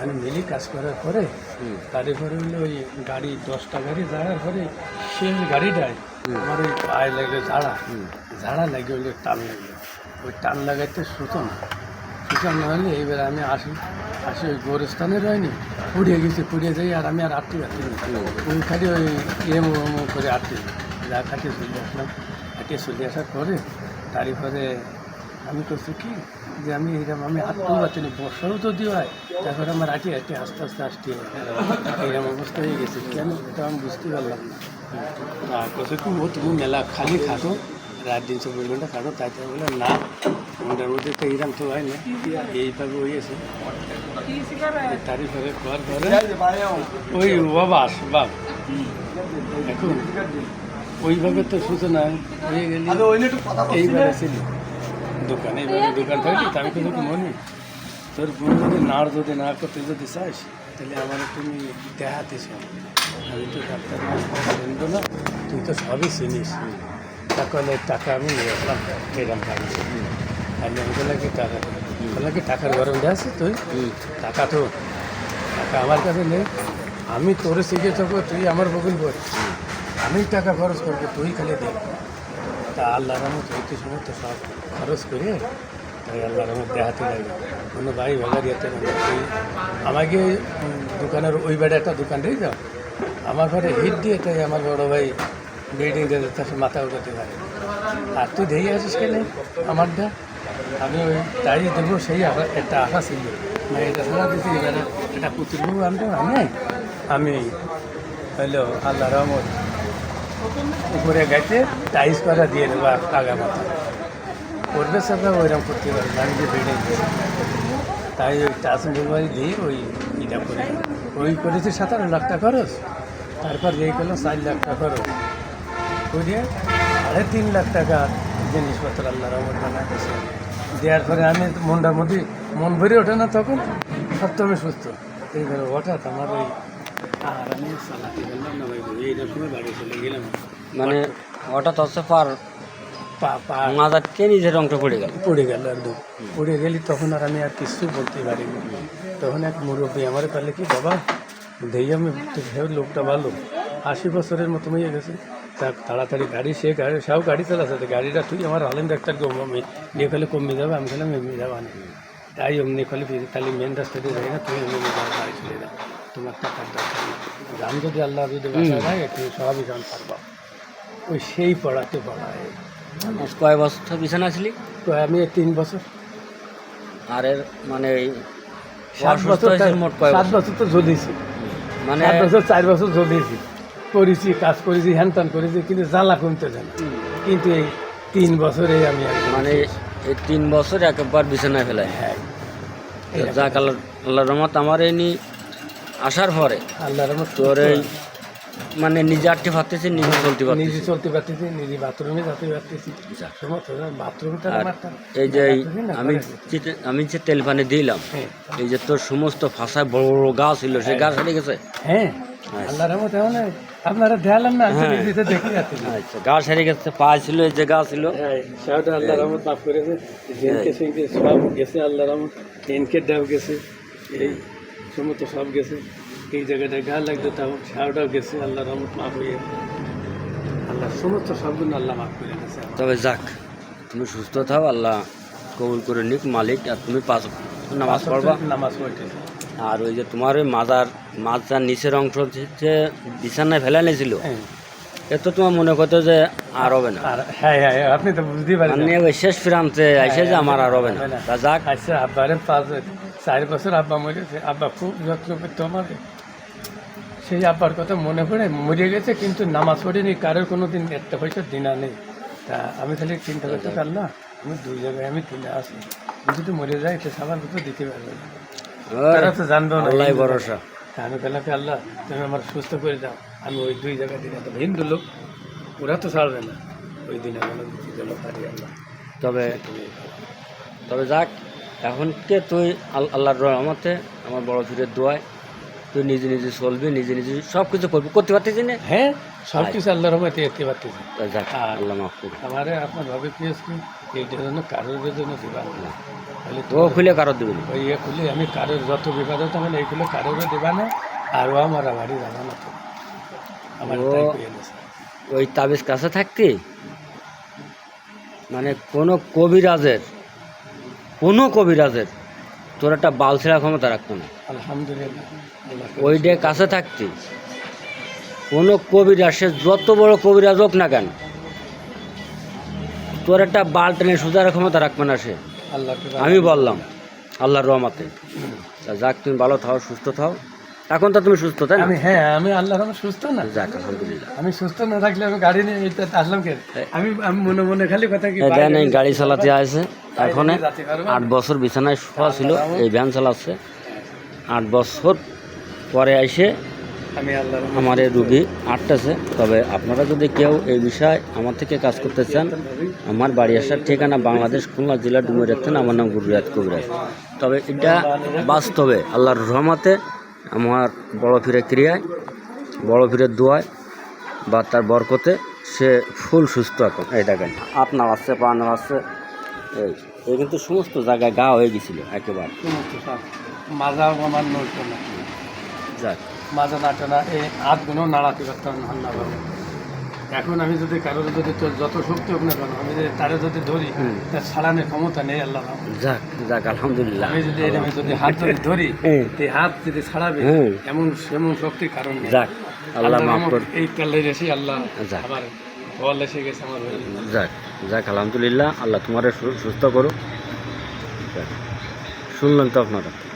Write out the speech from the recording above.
আমি মিলি কাজ করার পরে তারপরে হলো ওই গাড়ি 10টা গাড়ি যাওয়ার পরে সেই গাড়িটায় আমার ওই পায়ে লাগে ঝাড়া লাগে ওই টান লাগলো, ওই টান লাগাইতে সূচনা হয়নি। এইবার আমি আসি ওই গোরস্থানে রয়নি, পুড়িয়ে গেছি, পুড়িয়ে যাই আর আমি আর আটটি ওই খালি ওই এম করে আটটি যা খাটিয়ে চলে আসলাম। খাটিয়ে চলে আসার পরে তারপরে আমি করছি কি যে আমি এইরকম আমি আটতেও পারছি, বর্ষাও যদি হয় তারপরে আমার আটে আস্তে আস্তে এইরকম অবস্থা হয়ে গেছে। কেন এটা আমি বুঝতে পারলাম না। কোথাও কি ও তুমি মেলা খালি খাটো, রাত দিন 24 ঘন্টা খাটো, তাই বলে না আমাদের মধ্যে তো এইরকম তো হয় না, এইভাবে হয়েছে। তারপরে ঘর ঘরে ওই বাস বাপ এখন ওইভাবে তো সূচনা হয়ে গেল। এইবারে ছিল দোকান, এইভাবে দোকান থাকলি আমি কিন্তু মনে তোর বোন যদি নাড় যদি না করতে যদি চাস তাহলে আমার তুমি দেখাতিস। আমি তো ডাক্তার বন্ধু না, তুই তো সবই চিনিস। তাহলে টাকা আমি নিয়ে আসলাম এরকম ভাবি, তাহলে আমি বললাম কি টাকা বললাম কি টাকার গরম আছে তুই টাকা তো টাকা আমার কাছে নেই, আমি তোরে শিখে থাকবো, তুই আমার বকুল কর, আমি টাকা খরচ করবো, তুই খালি দেখ। তা আল্লাহ রহমত হইতে সময় তো সব খরচ করে তাই আল্লাহ রহমত দেখাতে লাগবে। কোনো ভাই ভাগার ইয়েতে আমাকে দোকানের ওই বাড়ি একটা দোকান দিয়ে যাও, আমার ঘরে হিট দিয়ে তাই আমার বড়ো ভাই বিল্ডিং দিয়ে তার মাথা উঠাতে পারে। আর তুই দেখে আসিস কেন আমারটা, আমি ওই তাই দেবো সেই একটা আশা ছিল না, এটা ছাড়া দিচ্ছি এবারে এটা পুতুলবাবু আনতে আমি হইলো আল্লাহ রহমত উপরে গাইতে টাইস করা দিয়ে দেবো আগা মাথা করবে সবরা ওইরকম করতে পারবে। আমি যে বিল্ডিং তাই ওই টাচ ডেলিভারি দিয়ে ওই এটা করে ওই করেছি 17 লাখ টাকা খরচ, তারপর যেই করলো 4 লাখ টাকা খরচ করিয়ে 3.5 লাখ টাকা জিনিসপত্র আল্লাহ রহমত বানা গেছে দেওয়ার পরে আমি মনটার মধ্যে মন ভরে ওঠে না, তখন সপ্তমে সুস্থ। এইভাবে হঠাৎ আমার ওই আর আমি চালাতে গেলাম না ভাই, এইরকমই বাড়ি চলে গেলাম। মানে হঠাৎ হচ্ছে পার মাজারকে নিজের অংশ পড়ে গেল একদম পড়ে গেলি, তখন আর আমি আর কিছু বলতে পারিনি। তখন এক মুরব্বী আমার পারলে কি বাবা দেই, আমি লোকটা ভালো 80 বছরের মতো হয়ে গেছে, তাড়াতাড়ি গাড়ি সে গাড়ি সব গাড়ি চালাচ্ছে, গাড়িটা তুই আমার আলেম ডাক্তারকে আমি নিয়ে ফেলে কমে যাবে, আমি খেলাম এমনি যাবা না, তাই অমনি ফলে তাহলে মেন রাস্তা দিয়ে যাই না, তুমি এমনি গাড়ি চলে যাও, তোমার টাকার দরকার নেই, আমি যদি আল্লাহ যদি বাসা যায় তুমি সবই জান পারবা। ওই সেই পড়াতে পড়ায় কয় বছর বিছানা ছিলি? তো আমি 3 বছর আর এর মানে 7 বছর মোট 7 বছর তো জ্বলেছি, মানে 7 বছর 4 বছর জ্বলেছি, করেছি কাজ করেছি হ্যান ত্যান করেছি, কিন্তু জ্বালা কমতে যায় না। কিন্তু এই 3 বছরে আমি মানে এই 3 বছর একবার বিছানায় ফেলায়। হ্যাঁ যাক আল্লাহ রহমত আমার এই নি আসার পরে আল্লাহ রহমত তোর এই মানে নিজে আটকে পারতেছি, নিজে চলতে পারতেছি, নিজে বাথরুমে যেতে পারতেছি, বাথরুমটা এই যে আমি যে তেল পানি দিলাম, এই যে তোর সমস্ত ফাঁসায় বড় বড় গাছ ছিল, সেই গাছ হারিয়ে গেছে। হ্যাঁ আল্লাহ রহমত আপনারা দেখালাম না, দেখে যাচ্ছে গাছ হারিয়ে গেছে, পা ছিল এই যে গাছ ছিল, আল্লাহ রহমত মাফ করেছে, সব গেছে আল্লাহ রহমত, এনকে ডাব গেছে, এই সমস্ত সব গেছে, এই জায়গাটায় গা লাগতো তাও সারাটাও গেছে, আল্লাহ রহমত মাফ হয়ে আল্লাহ সমস্ত সবগুলো আল্লাহ মাফ করে গেছে। তবে যাক তুমি সুস্থ থাও, আল্লাহ কবুল করে নিক মালিক। আর তুমি নামাজ পড়বা, নামাজ পড়তে। আর ওই যে তোমার ওই মাজার নিচের অংশ যে বিছানায় ফেলে নিয়েছিল, এত তোমার মনে করতো যে আর হবে না। হ্যাঁ হ্যাঁ আপনি তো বুঝতেই পারেন, ওই শেষ প্রান্তে এসে যে আমার আর হবে না। তা যাক আচ্ছা আব্বারে 4 বছর আব্বা মরেছে, আব্বা খুব যত্ন করতো আমাদের, সেই আব্বার কথা মনে করে মরে গেছে, কিন্তু নামাজ পড়েনি, কারোর কোনো দিন একটা পয়সা দিনা নেই। তা আমি তাহলে চিন্তা করতে পারলাম আমি 2 জায়গায় আমি কিনে আসি, যদি মরে যায় সে সাবার মতো দিতে পারবে না, তারা তো জানবো না, আল্লাহ ভরসা। আমি বললাম আল্লাহ তুমি আমার সুস্থ করে দাও, আমি ওই 2 জায়গায় দিনে দেবো। হিন্দু লোক ওরা তো ছাড়বে না, ওই দিনে আমার দিতে পারি আল্লাহ। তবে যাক এখন কে তুই আল্লাহর রহমতে আমার বড় ফিরের দোয়ায় তুই নিজে নিজে চলবি, নিজে নিজে সব কিছু করবি, করতে পারতেছি না। হ্যাঁ, সব কিছু আল্লাহর রহমতে এতে পারতেছি। যাক, আর আল্লাহ মাফ করুন। আমারে আপনার ভাবে কি আছে, এইটার জন্য কারোর জন্য দিবা না, তাহলে ও খুলে কারো দেবেন। ওই ইয়ে খুলে আমি কারোর যত বিপদ হতো মানে এইগুলো কারোরও দেবা না, আর ও আমার বাড়ি যাবা না তো আমার ও তাই কইয়া দিয়েছে। ওই তাবিজ কাছে থাকতে মানে কোনো কবিরাজের তোর একটা বাল ছেঁড়া ক্ষমতা রাখতো না। আলহামদুলিল্লাহ, আল্লাহ ওইটার কাছে থাকতে কোনো কবিরাজ, সে যত বড় কবিরাজ হোক না কেন, তোর একটা বাল টেনে সুজার ক্ষমতা রাখবে না সে। আল্লাহকে আমি বললাম আল্লাহর রহমতে। তা যাক, তুমি ভালো থাও, সুস্থ থাও। এখন তো তুমি সুস্থ, তাই না? আমি আল্লাহর রহমতে সুস্থ না। যাক, আলহামদুলিল্লাহ। আমি সুস্থ না থাকলে আমি গাড়ি নিয়ে এইটা আসলাম কেন? আমি আমি মনে মনে খালি কথা কি দেন এই গাড়ি চালাতে আছে এখন। 8 বছর বিছানায় শোয়া ছিল, এই ভ্যান চালাচ্ছে। 8 বছর পরে এসে আমি আল্লাহর আমার এই রুগী আটটাছে। তবে আপনারা যদি কেউ এই বিষয়ে আমার থেকে কাজ করতে চান, আমার বাড়ি আসার ঠিকানা বাংলাদেশ খুলনা জেলা ডুমুরিয়া থানা। আমার নাম গুরুরাত কবিরাজ। তবে এটা বাস্তবে আল্লাহর রহমতে, আমার বড় পীরের ক্রিয়ায়, বড় পীরের দোয়ায় বা তার বরকতে সে ফুল সুস্থ এখন। এই দেখেন, আপনার আছে, পানার আছে, এই কিন্তু সমস্ত জায়গায় গা হয়ে গেছিল একেবারে। মাজা আমার নড়তো না, যাক, মাজা নাটে না, এই হাতগুলো নাড়াতে পারতাম না ভাবে। এখন আমি যদি কারোর যদি তোর যত শক্তি হোক না কেন, আমি যদি তারে যদি ধরি, তার ছাড়ানোর ক্ষমতা নেই আল্লাহ। যাক, যাক, আলহামদুলিল্লাহ। আমি যদি হাত যদি ধরি, এই হাত যদি ছাড়াবে এমন শক্তি কারণ নেই। যাক, আল্লাহ মাফ করুন। এই কালে এসে আল্লাহ যাক, আমার বল এসে গেছে আমার। যাক, যাক, আলহামদুলিল্লাহ। আল্লাহ তোমার সুস্থ করো। শুনলেন তো আপনারা।